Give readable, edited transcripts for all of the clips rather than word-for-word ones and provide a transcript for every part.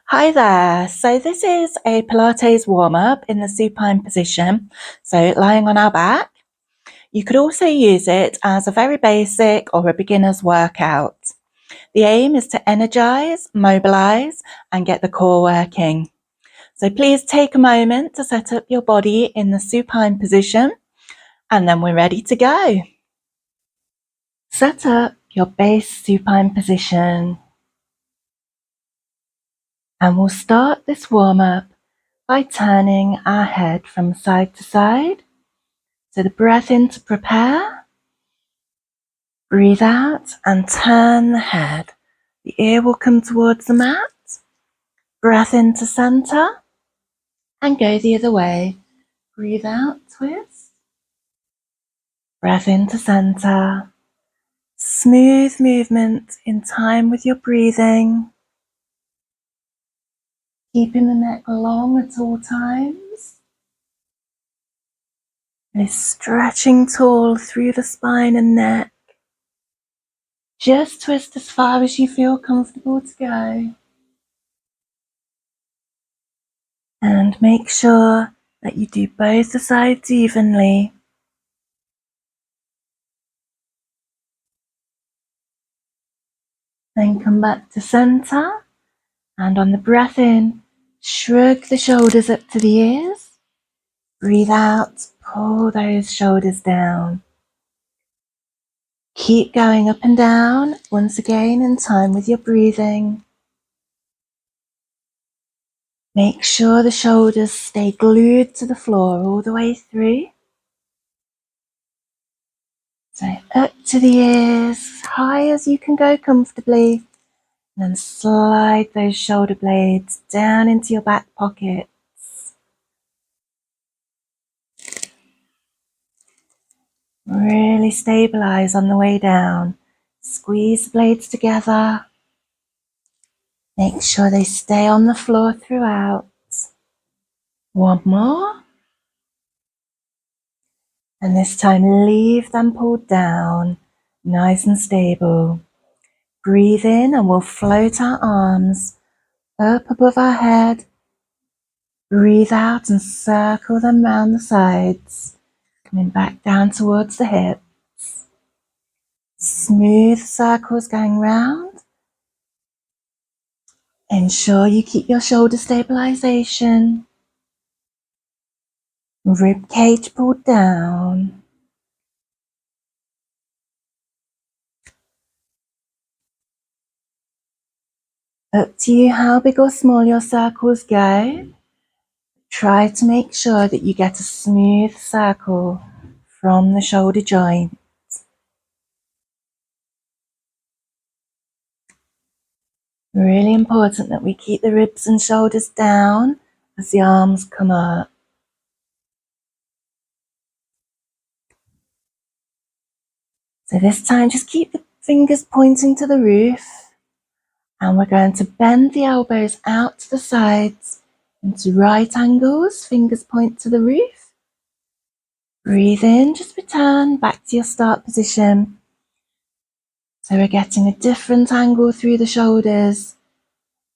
Hi there. So this is a Pilates warm-up in the supine position, so lying on our back. You could also use it as a very basic or a beginner's workout. The aim is to energize, mobilize, and get the core working. So please take a moment to set up your body in the supine position, and then we're ready to go. Set up your base supine position, and we'll start this warm-up by turning our head from side to side. So the breath in to prepare, breathe out and turn the head. The ear will come towards the mat, breath into center and go the other way. Breathe out, twist, breath into center. Smooth movement in time with your breathing, keeping the neck long at all times. And stretching tall through the spine and neck. Just twist as far as you feel comfortable to go. And make sure that you do both the sides evenly. Then come back to center, and on the breath in, shrug the shoulders up to the ears. Breathe out, pull those shoulders down. Keep going up and down, once again in time with your breathing. Make sure the shoulders stay glued to the floor all the way through. So up to the ears, as high as you can go comfortably. And then slide those shoulder blades down into your back pockets. Really stabilize on the way down. Squeeze the blades together. Make sure they stay on the floor throughout. One more. And this time leave them pulled down, nice and stable. Breathe in and we'll float our arms up above our head. Breathe out and circle them round the sides. Coming back down towards the hips. Smooth circles going round. Ensure you keep your shoulder stabilization. Rib cage pulled down. Up to you how big or small your circles go. Try to make sure that you get a smooth circle from the shoulder joint. Really important that we keep the ribs and shoulders down as the arms come up. So this time just keep the fingers pointing to the roof, and we're going to bend the elbows out to the sides into right angles, fingers point to the roof. Breathe in, just return back to your start position. So we're getting a different angle through the shoulders,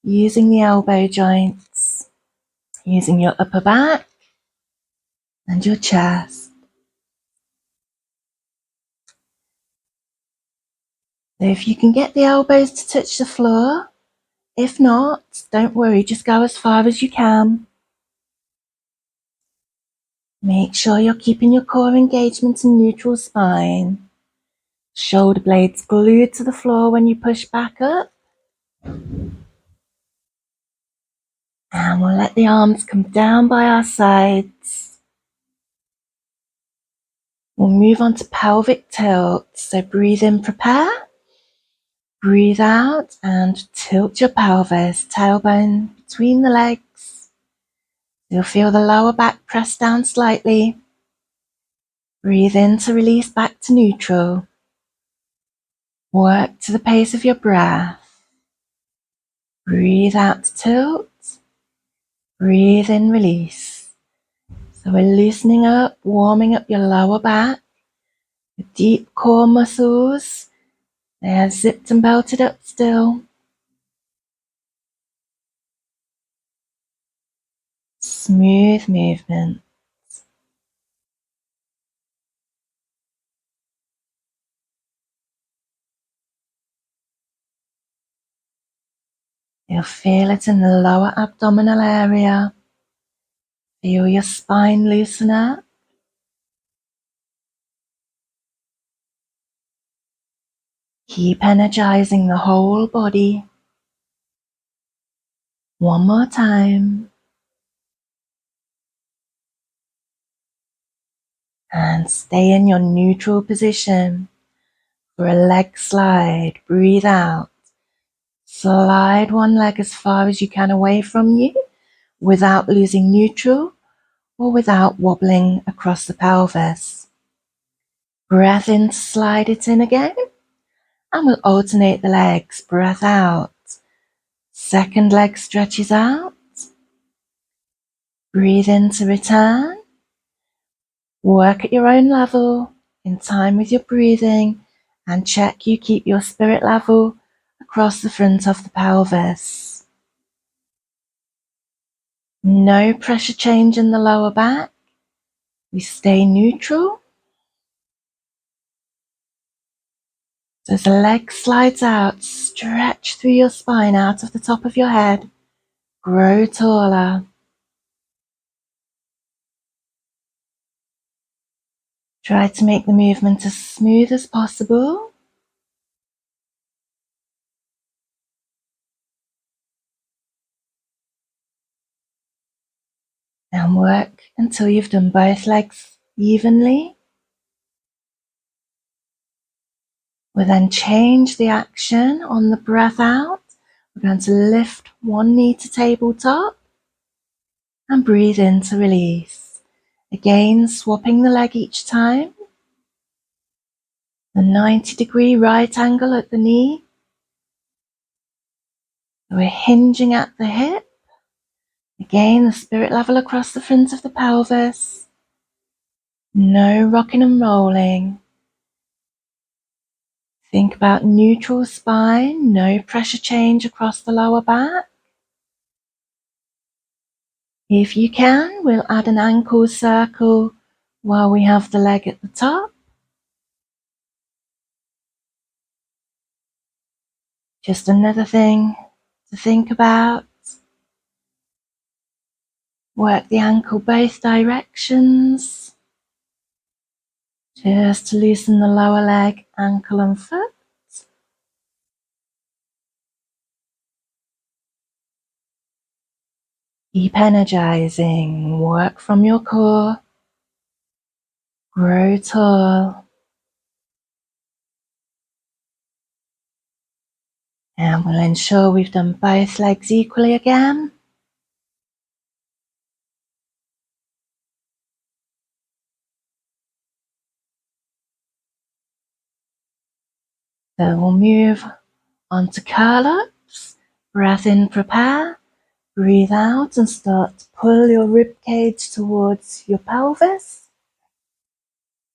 using the elbow joints, using your upper back and your chest. So if you can get the elbows to touch the floor, if not, don't worry, just go as far as you can. Make sure you're keeping your core engagement in neutral spine. Shoulder blades glued to the floor when you push back up. And we'll let the arms come down by our sides. We'll move on to pelvic tilt. So breathe in, prepare. Breathe out and tilt your pelvis, tailbone between the legs. You'll feel the lower back press down slightly. Breathe in to release back to neutral. Work to the pace of your breath. Breathe out to tilt. Breathe in, release. So we're loosening up, warming up your lower back. The deep core muscles, they are zipped and belted up still. Smooth movement. You'll feel it in the lower abdominal area. Feel your spine loosen up. Keep energizing the whole body. One more time. And stay in your neutral position for a leg slide. Breathe out. Slide one leg as far as you can away from you without losing neutral or without wobbling across the pelvis. Breath in, slide it in again, and we'll alternate the legs. Breath out. Second leg stretches out. Breathe in to return. Work at your own level, in time with your breathing, and check you keep your spirit level across the front of the pelvis. No pressure change in the lower back. We stay neutral. So as the leg slides out, stretch through your spine out of the top of your head. Grow taller. Try to make the movement as smooth as possible. And work until you've done both legs evenly. We'll then change the action on the breath out. We're going to lift one knee to tabletop and breathe in to release. Again, swapping the leg each time. A 90-degree right angle at the knee. We're hinging at the hip. Again, the spirit level across the front of the pelvis. No rocking and rolling. Think about neutral spine, no pressure change across the lower back. If you can, we'll add an ankle circle while we have the leg at the top. Just another thing to think about. Work the ankle both directions. Just to loosen the lower leg, ankle and foot. Keep energizing. Work from your core. Grow tall. And we'll ensure we've done both legs equally again. So we'll move onto curl-ups. Breath in, prepare. Breathe out and start to pull your rib cage towards your pelvis.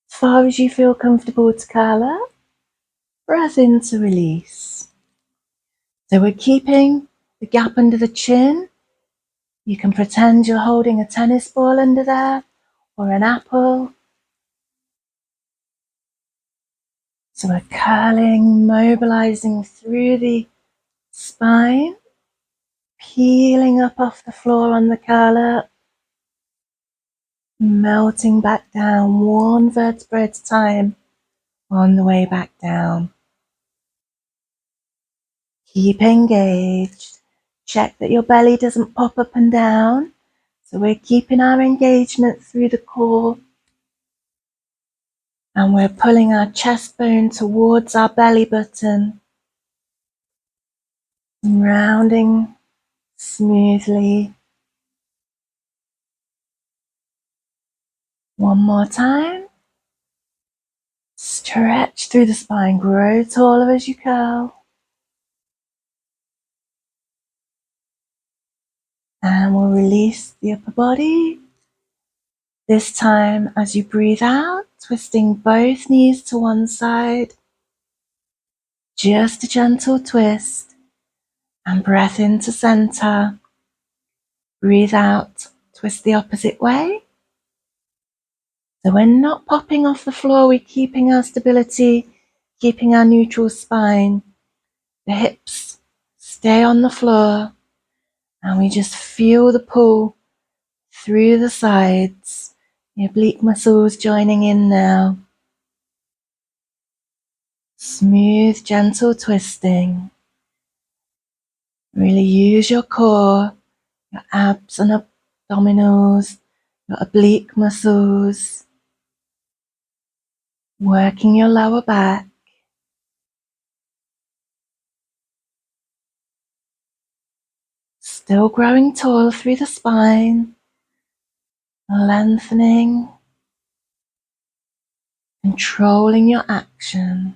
As far as you feel comfortable to curl up. Breath in to release. So we're keeping the gap under the chin. You can pretend you're holding a tennis ball under there or an apple. So we're curling, mobilizing through the spine, peeling up off the floor on the curl up, melting back down one vertebra at a time on the way back down. Keep engaged. Check that your belly doesn't pop up and down. So we're keeping our engagement through the core. And we're pulling our chest bone towards our belly button. Rounding smoothly. One more time. Stretch through the spine. Grow taller as you curl. And we'll release the upper body. This time, as you breathe out, twisting both knees to one side. Just a gentle twist. And breath into center. Breathe out, twist the opposite way. So we're not popping off the floor, we're keeping our stability, keeping our neutral spine. The hips stay on the floor, and we just feel the pull through the sides. The oblique muscles joining in now. Smooth, gentle twisting. Really use your core, your abs and abdominals, your oblique muscles. Working your lower back. Still growing tall through the spine. Lengthening. Controlling your action.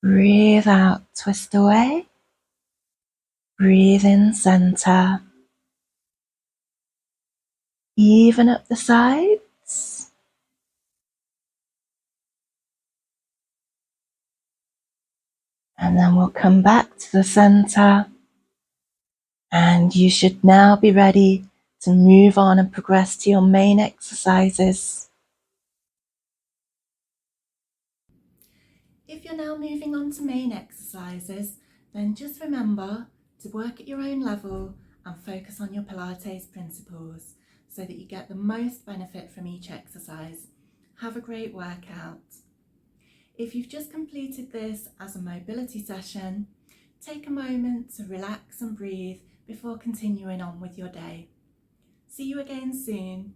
Breathe out, twist away. Breathe in, center. Even up the sides. And then we'll come back to the center. And you should now be ready to move on and progress to your main exercises. If you're now moving on to main exercises, then just remember to work at your own level and focus on your Pilates principles so that you get the most benefit from each exercise. Have a great workout. If you've just completed this as a mobility session, take a moment to relax and breathe before continuing on with your day. See you again soon.